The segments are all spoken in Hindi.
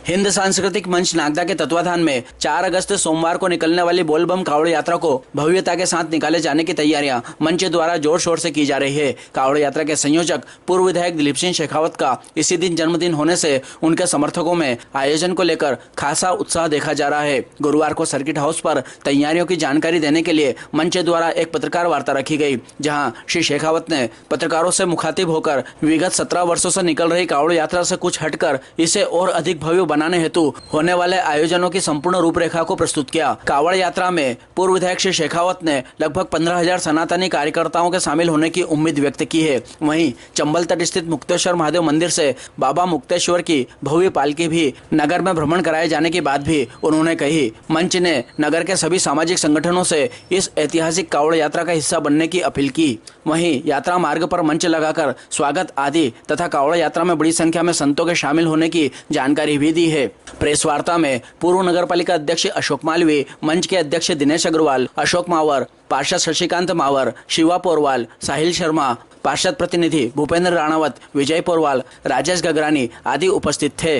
हिंद सांस्कृतिक मंच नागदा के तत्वाधान में 4 अगस्त सोमवार को निकलने वाली बोलबम कावड़ यात्रा को भव्यता के साथ निकाले जाने की तैयारियां मंच द्वारा जोर शोर से की जा रही है। कावड़ यात्रा के संयोजक पूर्व विधायक दिलीप सिंह शेखावत का इसी दिन जन्मदिन होने से उनके समर्थकों में आयोजन को लेकर खासा उत्साह देखा जा रहा है। गुरुवार को सर्किट हाउस पर तैयारियों की जानकारी देने के लिए मंच द्वारा एक पत्रकार वार्ता रखी गई, जहाँ श्री शेखावत ने पत्रकारों से मुखातिब होकर विगत 17 वर्षों से निकल रही कावड़ यात्रा से कुछ हटकर इसे और अधिक भव्य बनाने हेतु होने वाले आयोजनों की संपूर्ण रूपरेखा को प्रस्तुत किया। कावड़ यात्रा में पूर्व विधायक श्री शेखावत ने लगभग 15,000 सनातनी कार्यकर्ताओं के शामिल होने की उम्मीद व्यक्त की है। वहीं चंबल तट स्थित मुक्तेश्वर महादेव मंदिर से बाबा मुक्तेश्वर की भव्य पालकी भी नगर में भ्रमण कराए जाने की बात भी उन्होंने कही। मंच ने नगर के सभी सामाजिक संगठनों से इस ऐतिहासिक कावड़ यात्रा का हिस्सा बनने की अपील की। वहीं यात्रा मार्ग पर मंच लगाकर स्वागत आदि तथा कावड़ यात्रा में बड़ी संख्या में संतों के शामिल होने की जानकारी भी दी है। प्रेस वार्ता में पूर्व नगर पालिका अध्यक्ष अशोक मालवीय, मंच के अध्यक्ष दिनेश अग्रवाल, अशोक मावर, पार्षद शशिकांत मावर, शिवा पोरवाल, साहिल शर्मा, पार्षद प्रतिनिधि भूपेंद्र राणावत, विजय पोरवाल, राजेश गगरानी आदि उपस्थित थे।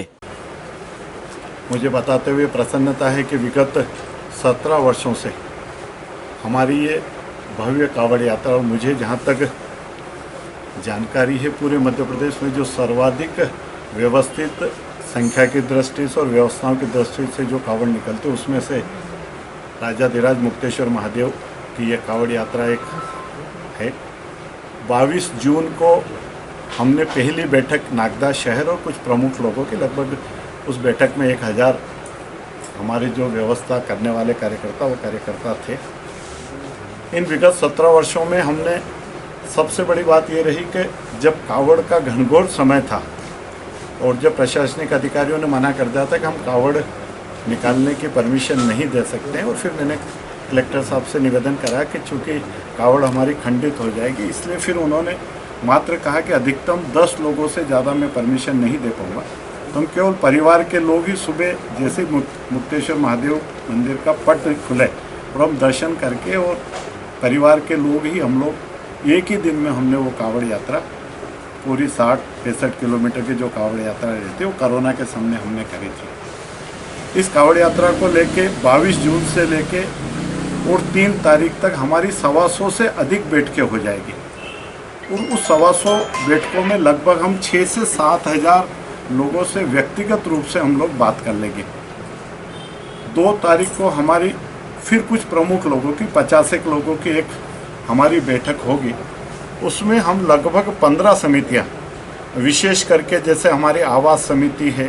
मुझे बताते हुए प्रसन्नता है कि विगत 17 वर्षों से हमारी ये भव्य कावड़ यात्रा, और मुझे जहाँ तक जानकारी है पूरे मध्य प्रदेश में जो सर्वाधिक व्यवस्थित संख्या की दृष्टि से और व्यवस्थाओं की दृष्टि से जो कावड़ निकलते उसमें से राजाधिराज मुक्तेश्वर महादेव की ये कावड़ यात्रा एक है। 22 जून को हमने पहली बैठक नागदा शहर और कुछ प्रमुख लोगों की, लगभग उस बैठक में 1000 हमारे जो व्यवस्था करने वाले कार्यकर्ता थे। इन विगत 17 वर्षों में हमने सबसे बड़ी बात ये रही कि जब कावड़ का घनघोर समय था और जब प्रशासनिक अधिकारियों ने मना कर दिया था कि हम कावड़ निकालने की परमिशन नहीं दे सकते हैं, और फिर मैंने कलेक्टर साहब से निवेदन करा कि चूँकि कावड़ हमारी खंडित हो जाएगी, इसलिए फिर उन्होंने मात्र कहा कि अधिकतम 10 लोगों से ज़्यादा मैं परमिशन नहीं दे पाऊँगा। तो हम केवल परिवार के लोग ही सुबह जैसे मुक्तेश्वर महादेव मंदिर का पट खुले और हम दर्शन करके, और परिवार के लोग ही हम लोग एक ही दिन में हमने वो कावड़ यात्रा पूरी 60-65 किलोमीटर की जो कावड़ यात्रा रहती है वो कोरोना के सामने हमने करी थी। इस कावड़ यात्रा को लेके 22 जून से लेके और 3 तारीख तक हमारी 125 से अधिक बैठकें हो जाएगी, और उस 125 बैठकों में लगभग हम 6 से 7 हज़ार लोगों से व्यक्तिगत रूप से हम लोग बात कर लेंगे। 2 तारीख को हमारी फिर कुछ प्रमुख लोगों की 50 लोगों की एक हमारी बैठक होगी। उसमें हम लगभग 15 समितियां, विशेष करके जैसे हमारी आवास समिति है,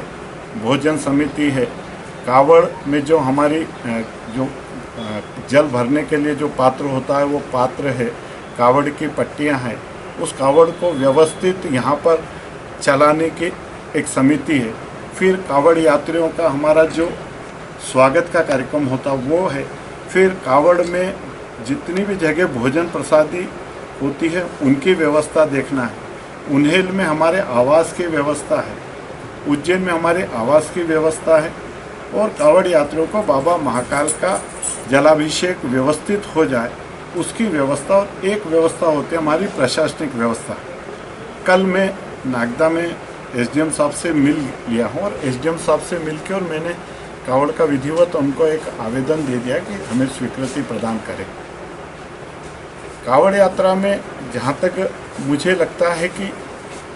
भोजन समिति है, कावड़ में जो हमारी जो जल भरने के लिए जो पात्र होता है वो पात्र है, कावड़ की पट्टियां हैं, उस कावड़ को व्यवस्थित यहाँ पर चलाने की एक समिति है। फिर कावड़ यात्रियों का हमारा जो स्वागत का कार्यक्रम होता वो है। फिर कावड़ में जितनी भी जगह भोजन प्रसादी होती है उनकी व्यवस्था देखना है। उन्हेल में हमारे आवास की व्यवस्था है, उज्जैन में हमारे आवास की व्यवस्था है, और कावड़ यात्रियों को बाबा महाकाल का जलाभिषेक व्यवस्थित हो जाए उसकी व्यवस्था, और एक व्यवस्था होती है हमारी प्रशासनिक व्यवस्था। कल मैं नागदा में एसडीएम साहब से मिल लिया हूँ, और एसडीएम साहब से मिल के और मैंने कावड़ का विधिवत उनको एक आवेदन दे दिया कि हमें स्वीकृति प्रदान करें। कावड़ यात्रा में जहाँ तक मुझे लगता है कि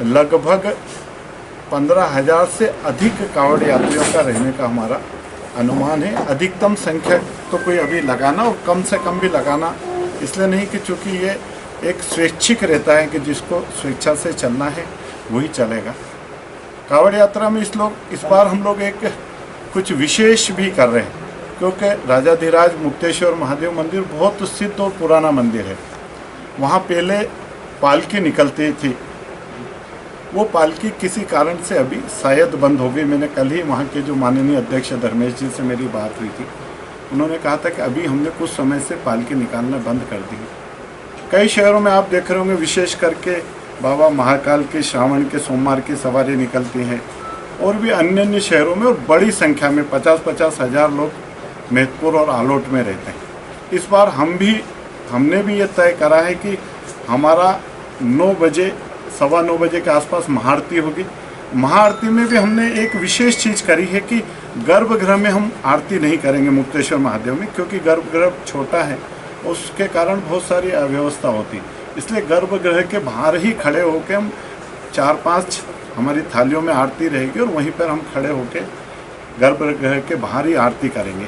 लगभग 15,000 से अधिक कावड़ यात्रियों का रहने का हमारा अनुमान है। अधिकतम संख्या तो कोई अभी लगाना और कम से कम भी लगाना इसलिए नहीं कि चूँकि ये एक स्वैच्छिक रहता है कि जिसको स्वेच्छा से चलना है वही चलेगा। कावड़ यात्रा में इस बार हम लोग एक कुछ विशेष भी कर रहे हैं, क्योंकि राजाधिराज मुक्तेश्वर महादेव मंदिर बहुत सिद्ध और पुराना मंदिर है। वहाँ पहले पालकी निकलती थी, वो पालकी किसी कारण से अभी शायद बंद हो गई। मैंने कल ही वहाँ के जो माननीय अध्यक्ष धर्मेश जी से मेरी बात हुई थी, उन्होंने कहा था कि अभी हमने कुछ समय से पालकी निकालना बंद कर दी। कई शहरों में आप देख रहे होंगे, विशेष करके बाबा महाकाल के श्रावण के सोमवार की सवारी निकलती हैं, और भी अन्य शहरों में, और बड़ी संख्या में 50-50 हज़ार लोग मेहतपुर और आलोट में रहते हैं। इस बार हमने भी ये तय करा है कि हमारा 9 बजे, 9:15 बजे के आसपास महाआरती होगी। महाआरती में भी हमने एक विशेष चीज़ करी है कि गर्भगृह में हम आरती नहीं करेंगे मुक्तेश्वर महादेव में, क्योंकि गर्भगृह छोटा है, उसके कारण बहुत सारी अव्यवस्था होती है। इसलिए गर्भगृह के बाहर ही खड़े होकर हम 4-5 हमारी थालियों में आरती रहेगी और वहीं पर हम खड़े होकर गर्भगृह के बाहर ही आरती करेंगे।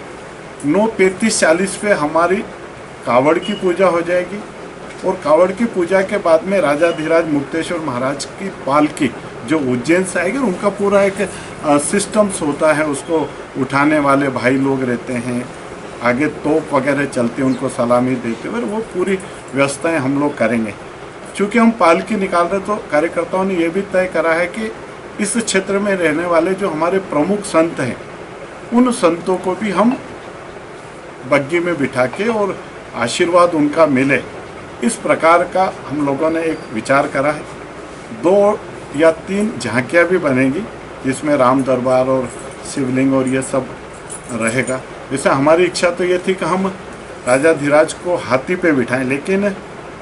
9:35-40 पे हमारी कावड़ की पूजा हो जाएगी और कावड़ की पूजा के बाद में राजाधिराज मुक्तेश्वर महाराज की पालकी जो उज्जैन से आएगी, उनका पूरा एक सिस्टम्स होता है, उसको उठाने वाले भाई लोग रहते हैं, आगे तोप वगैरह चलते हैं, उनको सलामी देते हुए वो पूरी व्यवस्थाएं हम लोग करेंगे। चूँकि हम पालकी निकाल रहे तो कार्यकर्ताओं ने ये भी तय करा है कि इस क्षेत्र में रहने वाले जो हमारे प्रमुख संत हैं, उन संतों को भी हम बग्गी में बिठा के और आशीर्वाद उनका मिले, इस प्रकार का हम लोगों ने एक विचार करा है। 2 या 3 झांकियाँ भी बनेगी, जिसमें राम दरबार और शिवलिंग और ये सब रहेगा। वैसे हमारी इच्छा तो ये थी कि हम राजाधिराज को हाथी पे बिठाएं, लेकिन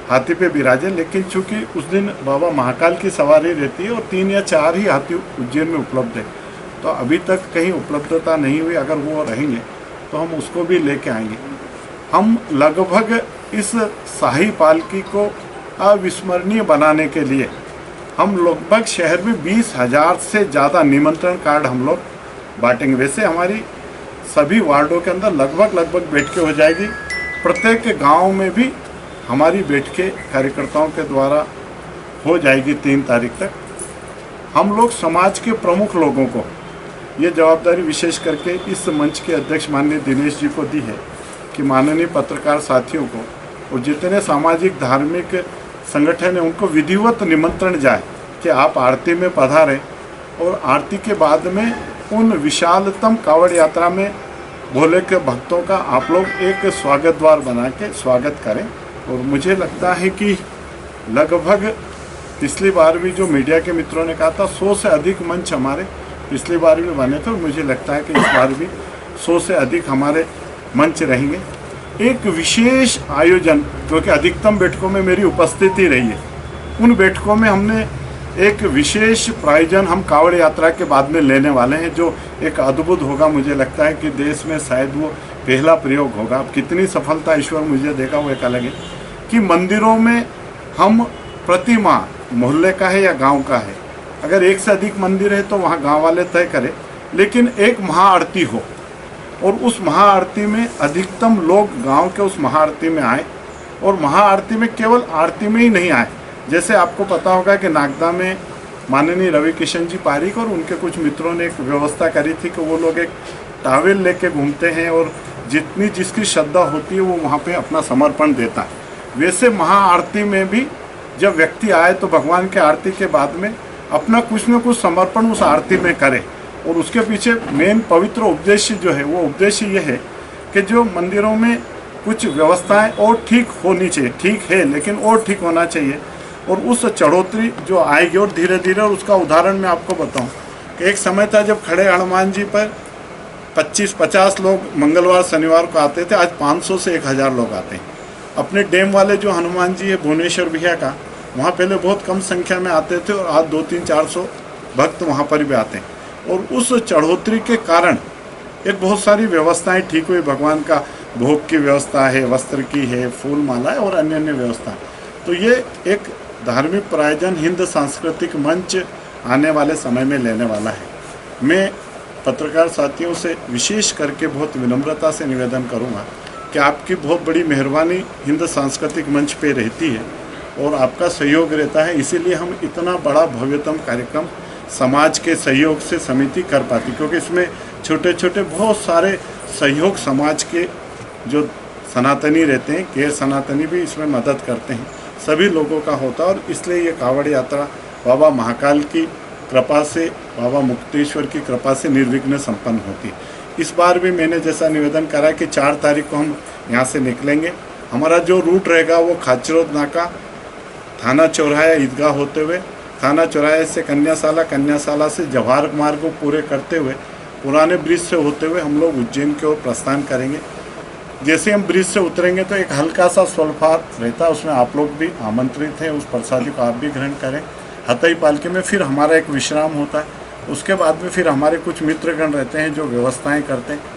हाथी पे बिराजे, लेकिन चूंकि उस दिन बाबा महाकाल की सवारी रहती है और 3 या 4 ही हाथी उज्जैन में उपलब्ध है, तो अभी तक कहीं उपलब्धता नहीं हुई। अगर वो रहेंगे तो हम उसको भी लेके आएंगे। हम लगभग इस शाही पालकी को अविस्मरणीय बनाने के लिए हम लगभग शहर में 20,000 से ज़्यादा निमंत्रण कार्ड हम लोग बांटेंगे। वैसे हमारी सभी वार्डों के अंदर लगभग बैठकें हो जाएगी। प्रत्येक गांव में भी हमारी बैठकें कार्यकर्ताओं के द्वारा हो जाएगी 3 तारीख तक। हम लोग समाज के प्रमुख लोगों को ये जवाबदारी विशेष करके इस मंच के अध्यक्ष माननीय दिनेश जी को दी है कि माननीय पत्रकार साथियों को और जितने सामाजिक धार्मिक संगठन है उनको विधिवत निमंत्रण जाए कि आप आरती में पधारें और आरती के बाद में उन विशालतम कावड़ यात्रा में भोले के भक्तों का आप लोग एक स्वागत द्वार बना के स्वागत करें। और मुझे लगता है कि लगभग पिछली बार भी जो मीडिया के मित्रों ने कहा था 100 से अधिक मंच हमारे पिछली बार भी बने थे, और मुझे लगता है कि इस बार भी 100 से अधिक हमारे मंच रहेंगे। एक विशेष आयोजन जो कि अधिकतम बैठकों में मेरी उपस्थिति रही है, उन बैठकों में हमने एक विशेष प्रायोजन हम कावड़ यात्रा के बाद में लेने वाले हैं, जो एक अद्भुत होगा। मुझे लगता है कि देश में शायद वो पहला प्रयोग होगा। अब कितनी सफलता ईश्वर मुझे देगा वो एक अलग है कि मंदिरों में हम प्रति माह मोहल्ले का है या गांव का है, अगर 1 से अधिक मंदिर है तो वहाँ गांव वाले तय करें, लेकिन एक महाआरती हो और उस महाआरती में अधिकतम लोग गांव के उस महाआरती में आए, और महाआरती में केवल आरती में ही नहीं आए। जैसे आपको पता होगा कि नागदा में माननीय रवि किशन जी पारिक और उनके कुछ मित्रों ने एक व्यवस्था करी थी कि वो लोग एक टावेल लेके घूमते हैं और जितनी जिसकी श्रद्धा होती है वो वहाँ पे अपना समर्पण देता है। वैसे महाआरती में भी जब व्यक्ति आए तो भगवान के आरती के बाद में अपना कुछ न कुछ समर्पण उस आरती में करे, और उसके पीछे मेन पवित्र उपदेश जो है वो उपदेश ये है कि जो मंदिरों में कुछ व्यवस्थाएं और ठीक होनी चाहिए, ठीक है लेकिन और ठीक होना चाहिए, और उस चढ़ोतरी जो आएगी और धीरे धीरे। और उसका उदाहरण मैं आपको बताऊं कि एक समय था जब खड़े हनुमान जी पर 25-50 लोग मंगलवार शनिवार को आते थे, आज 500 से 1000 लोग आते हैं। अपने डैम वाले जो हनुमान जी है भुवनेश्वर भैया का, वहाँ पहले बहुत कम संख्या में आते थे और आज 200-400 भक्त वहाँ पर भी आते हैं। और उस चढ़ोतरी के कारण एक बहुत सारी व्यवस्थाएं ठीक हुई। भगवान का भोग की व्यवस्था है, वस्त्र की है, फूल माला है और अन्य अन्य व्यवस्था। तो ये एक धार्मिक प्रायोजन हिंद सांस्कृतिक मंच आने वाले समय में लेने वाला है। मैं पत्रकार साथियों से विशेष करके बहुत विनम्रता से निवेदन करूंगा कि आपकी बहुत बड़ी मेहरबानी हिंद सांस्कृतिक मंच पे रहती है और आपका सहयोग रहता है, इसीलिए हम इतना बड़ा भव्यतम कार्यक्रम समाज के सहयोग से समिति कर पाती, क्योंकि इसमें छोटे छोटे बहुत सारे सहयोग समाज के जो सनातनी रहते हैं, गैर सनातनी भी इसमें मदद करते हैं, सभी लोगों का होता है। और इसलिए ये कावड़ यात्रा बाबा महाकाल की कृपा से, बाबा मुक्तेश्वर की कृपा से निर्विघ्न संपन्न होती। इस बार भी मैंने जैसा निवेदन करा कि 4 तारीख को हम यहाँ से निकलेंगे। हमारा जो रूट रहेगा वो खाचरोद नाका, थाना चौराहा, ईदगाह होते हुए, थाना चौराहे से कन्याशाला, कन्याशाला से जवाहर मार्ग को पूरे करते हुए पुराने ब्रिज से होते हुए हम लोग उज्जैन की ओर प्रस्थान करेंगे। जैसे हम ब्रिज से उतरेंगे तो एक हल्का सा स्वल्पहार रहता है, उसमें आप लोग भी आमंत्रित हैं, उस प्रसादी को आप भी ग्रहण करें। हतई पालकी में फिर हमारा एक विश्राम होता है। उसके बाद में फिर हमारे कुछ मित्रगण रहते हैं जो व्यवस्थाएं करते हैं।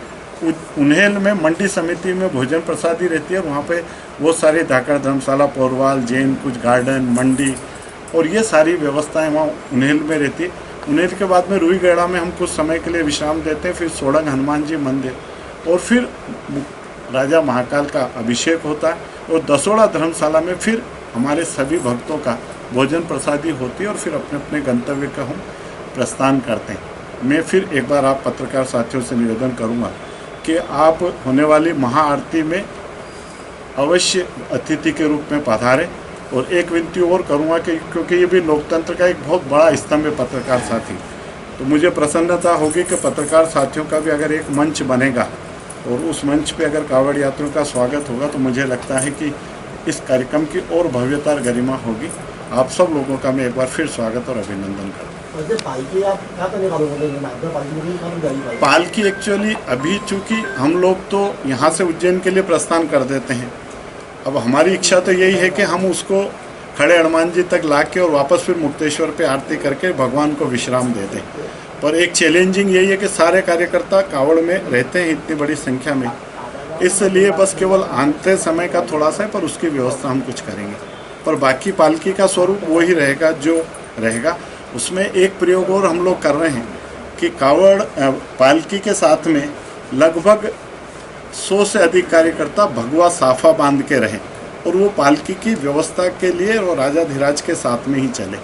उन्हेल में मंडी समिति में भोजन प्रसादी रहती है, वहाँ पे वो सारी धाकड़ धर्मशाला, पोरवाल, जैन, कुछ गार्डन, मंडी और ये सारी व्यवस्थाएं वहाँ उन्हेल में रहती है। उन्हेल के बाद में रुईगढ़ा में हम कुछ समय के लिए विश्राम देते हैं, फिर सोडंग हनुमान जी मंदिर और फिर राजा महाकाल का अभिषेक होता है और दसोड़ा धर्मशाला में फिर हमारे सभी भक्तों का भोजन प्रसादी होती है और फिर अपने अपने गंतव्य का हम प्रस्थान करते हैं। मैं फिर एक बार आप पत्रकार साथियों से निवेदन करूंगा कि आप होने वाली महाआरती में अवश्य अतिथि के रूप में पधारें। और एक विनती और करूंगा कि क्योंकि ये भी लोकतंत्र का एक बहुत बड़ा स्तंभ है पत्रकार साथी, तो मुझे प्रसन्नता होगी कि पत्रकार साथियों का भी अगर एक मंच बनेगा और उस मंच पे अगर कांवड़ यात्रियों का स्वागत होगा तो मुझे लगता है कि इस कार्यक्रम की और भव्यता और गरिमा होगी। आप सब लोगों का मैं एक बार फिर स्वागत और अभिनंदन करता हूँ। पालकी एक्चुअली अभी चूँकि हम लोग तो यहाँ से उज्जैन के लिए प्रस्थान कर देते हैं, अब हमारी इच्छा तो यही है कि हम उसको खड़े हनुमान जी तक ला के और वापस फिर मुक्तेश्वर पे आरती करके भगवान को विश्राम दे दें। पर एक चैलेंजिंग यही है कि सारे कार्यकर्ता कावड़ में रहते हैं इतनी बड़ी संख्या में, इसलिए बस केवल आते समय का थोड़ा सा है, पर उसकी व्यवस्था हम कुछ करेंगे। पर बाकी पालकी का स्वरूप वही रहेगा जो रहेगा। उसमें एक प्रयोग और हम लोग कर रहे हैं कि कावड़ पालकी के साथ में लगभग 100 से अधिक कार्यकर्ता भगवा साफा बांध के रहें और वो पालकी की व्यवस्था के लिए और राजाधिराज के साथ में ही चले।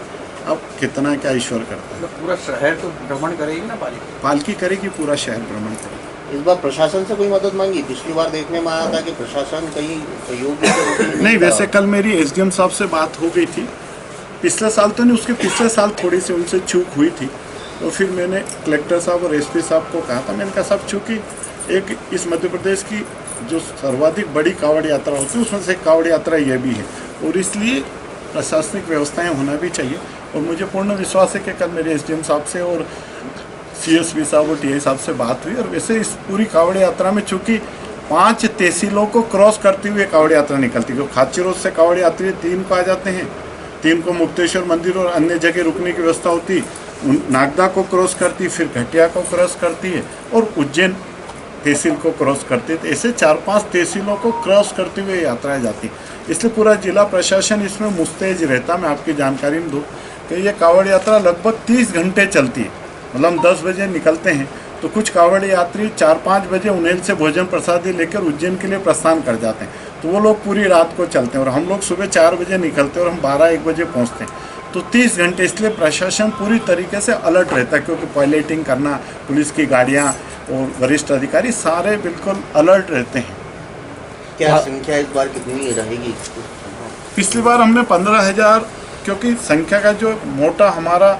अब कितना क्या ईश्वर करता है। पूरा शहर तो भ्रमण करेगी ना पालकी? पालकी करेगी, पूरा शहर भ्रमण करेगी। इस बार प्रशासन से कोई मदद मांगी? पिछली बार देखने में आया था कि प्रशासन कहीं सहयोग नहीं, वैसे कल मेरी एसडीएम साहब से बात हो गई थी। पिछले साल तो नहीं, उसके पिछले साल थोड़ी सी उनसे चूक हुई थी, तो फिर मैंने कलेक्टर साहब और एसपी साहब को कहा था, मैंने कहा साहब चूँकि एक इस मध्य प्रदेश की जो सर्वाधिक बड़ी कावड़ यात्रा होती है उसमें से एक कावड़ यात्रा ये भी है और इसलिए प्रशासनिक व्यवस्थाएं होना भी चाहिए। और मुझे पूर्ण विश्वास है कि कल मेरे एसडीएम साहब से और सीएसपी साहब और टीआई साहब से बात हुई। और वैसे इस पूरी कावड़ यात्रा में चूँकि 5 तहसीलों को क्रॉस करते हुए कावड़ यात्रा निकलती है, खाची रोड से कावड़ यात्री 3 को आ जाते हैं, 3 को मुक्तेश्वर मंदिर और अन्य जगह रुकने की व्यवस्था होती, नागदा को क्रॉस करती, फिर घटिया को क्रॉस करती है और उज्जैन तहसील को क्रॉस करते थे। ऐसे 4-5 तहसीलों को क्रॉस करते हुए यात्राएं जाती, इसलिए पूरा जिला प्रशासन इसमें मुस्तैद रहता। मैं आपकी जानकारी में दूँ कि ये कावड़ यात्रा लगभग 30 घंटे चलती है। मतलब हम 10 बजे निकलते हैं तो कुछ कावड़ यात्री 4-5 बजे उन्हेल से भोजन प्रसादी लेकर उज्जैन के लिए प्रस्थान कर जाते हैं, तो वो लोग पूरी रात को चलते हैं और हम लोग सुबह 4 बजे निकलते हैं और हम 12-1 बजे पहुँचते हैं, तो 30 घंटे। इसलिए प्रशासन पूरी तरीके से अलर्ट रहता है, क्योंकि पायलटिंग करना, पुलिस की गाड़ियाँ और वरिष्ठ अधिकारी सारे बिल्कुल अलर्ट रहते हैं। क्या संख्या इस बार कितनी रहेगी? पिछली बार हमने 15,000, क्योंकि संख्या का जो मोटा हमारा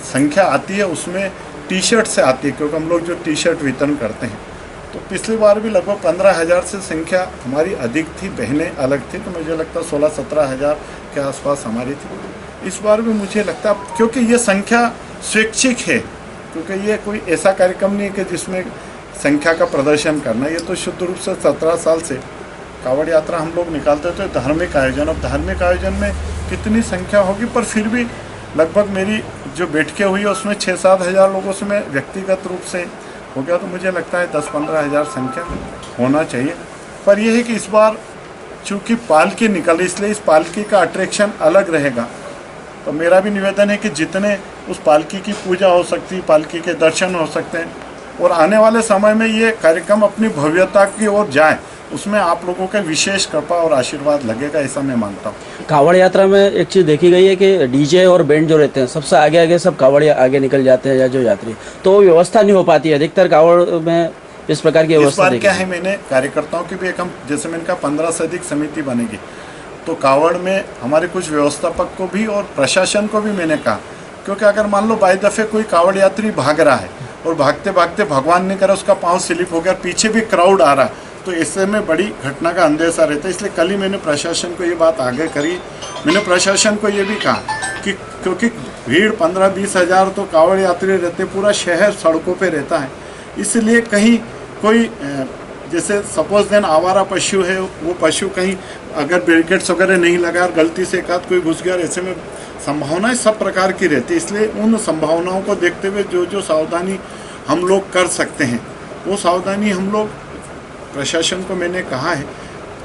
संख्या आती है उसमें टी शर्ट से आती है, क्योंकि हम लोग जो टी शर्ट वितरण करते हैं, तो पिछली बार भी लगभग 15,000 से संख्या हमारी अधिक थी, बहनें अलग थी, तो मुझे लगता है 16-17 हज़ार के आसपास हमारी थी। इस बार भी मुझे लगता है, क्योंकि ये संख्या स्वैच्छिक है, क्योंकि ये कोई ऐसा कार्यक्रम नहीं है कि जिसमें संख्या का प्रदर्शन करना, ये तो शुद्ध रूप से 17 साल से कावड़ यात्रा हम लोग निकालते थे, धार्मिक आयोजन। अब धार्मिक आयोजन में कितनी संख्या होगी, पर फिर भी लगभग मेरी जो बैठकें हुई है उसमें 6-7 हज़ार लोगों से मैं व्यक्तिगत रूप से हो गया, तो मुझे लगता है 10-15 हज़ार संख्या होना चाहिए। पर यह है कि इस बार चूँकि पालकी निकल, इसलिए इस पालकी का अट्रैक्शन अलग रहेगा। तो मेरा भी निवेदन है कि जितने उस पालकी की पूजा हो सकती है, पालकी के दर्शन हो सकते हैं, और आने वाले समय में ये कार्यक्रम अपनी भव्यता की ओर जाए, उसमें आप लोगों का विशेष कृपा और आशीर्वाद लगेगा, ऐसा मैं मानता हूँ। कावड़ यात्रा में एक चीज़ देखी गई है कि डीजे और बैंड जो रहते हैं सबसे आगे आगे सब कावड़ आगे निकल जाते हैं, या जो यात्री, तो वो व्यवस्था नहीं हो पाती है अधिकतर कावड़ में इस प्रकार की व्यवस्था। इस बार क्या है, मैंने कार्यकर्ताओं की भी एक हम जैसे मैंने कहा 15 से अधिक समिति बनेगी, तो कावड़ में हमारे कुछ व्यवस्थापक को भी और प्रशासन को भी मैंने कहा, क्योंकि अगर मान लो बाई दफ़े कोई कावड़ यात्री भाग रहा है और भागते भागते भगवान ने करा उसका पाँव स्लिप हो गया, पीछे भी क्राउड आ रहा है, तो इससे में बड़ी घटना का अंदेशा रहता है। इसलिए कल ही मैंने प्रशासन को ये बात आगे करी। मैंने प्रशासन को ये भी कहा कि क्योंकि भीड़ 15-20 हज़ार तो कावड़ यात्री रहते, पूरा शहर सड़कों पे रहता है, इसलिए कहीं कोई जैसे सपोज देन आवारा पशु है, वो पशु कहीं अगर बैरिकेड्स वगैरह नहीं लगा और गलती से एक आध कोई घुस गया और ऐसे में संभावनाएं सब प्रकार की रहती है, इसलिए उन संभावनाओं को देखते हुए जो जो सावधानी हम लोग कर सकते हैं वो सावधानी हम लोग प्रशासन को मैंने कहा है।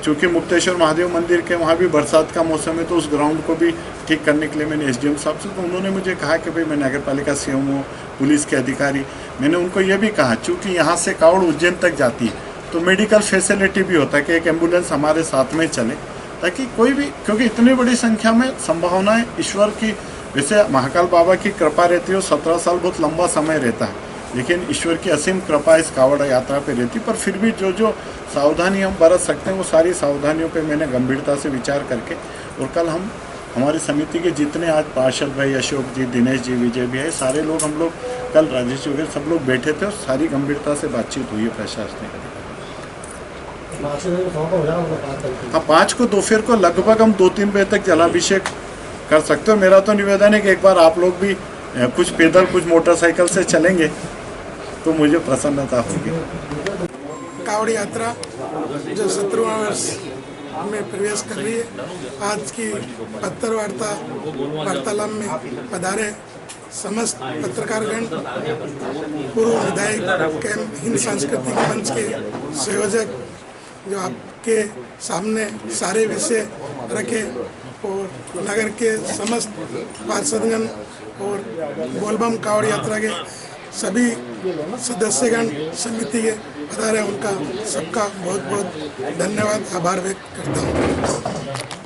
चूँकि मुक्तेश्वर महादेव मंदिर के वहाँ भी बरसात का मौसम है तो उस ग्राउंड को भी ठीक करने के लिए मैंने एसडीएम साहब से, तो उन्होंने मुझे कहा कि भाई मैं नगर पालिका सीएमओ पुलिस के अधिकारी, मैंने उनको ये भी कहा चूँकि यहाँ से कावड़ उज्जैन तक जाती है तो मेडिकल फैसिलिटी भी होता है कि एक एम्बुलेंस हमारे साथ में चले, ताकि कोई भी, क्योंकि इतनी बड़ी संख्या में संभावनाएं ईश्वर की, वैसे महाकाल बाबा की कृपा रहती है, 17 साल बहुत लंबा समय रहता है, लेकिन ईश्वर की असीम कृपा इस कावड़ यात्रा पे रहती, पर फिर भी जो जो सावधानी हम बरत सकते हैं वो सारी सावधानियों पे मैंने गंभीरता से विचार करके, और कल हम हमारी समिति के जितने आज पार्षद भाई, अशोक जी, दिनेश जी, विजय भी है, सारे लोग हम लोग कल राजेश जी वगैरह सब लोग बैठे थे और सारी गंभीरता से बातचीत हुई है प्रशासनिक। हाँ, 5 को दोपहर को लगभग हम 2-3 बजे तक जलाभिषेक कर सकते हो। मेरा तो निवेदन है कि एक बार आप लोग भी कुछ पैदल कुछ मोटरसाइकिल से चलेंगे तो मुझे प्रसन्नता होगी। कावड़ यात्रा जो 17वां वर्ष में प्रवेश कर रही है, आज की पत्र वार्तालाप में पधारे समस्त पत्रकारगण, पूर्व विधायक एवं हिंद सांस्कृतिक मंच के संयोजक जो आपके सामने सारे विषय रखे, और नगर के समस्त पार्षदगण और बोलबम कावड़ यात्रा के सभी सदस्यगण समिति के पधारे, उनका सबका बहुत बहुत धन्यवाद, आभार व्यक्त करता हूँ।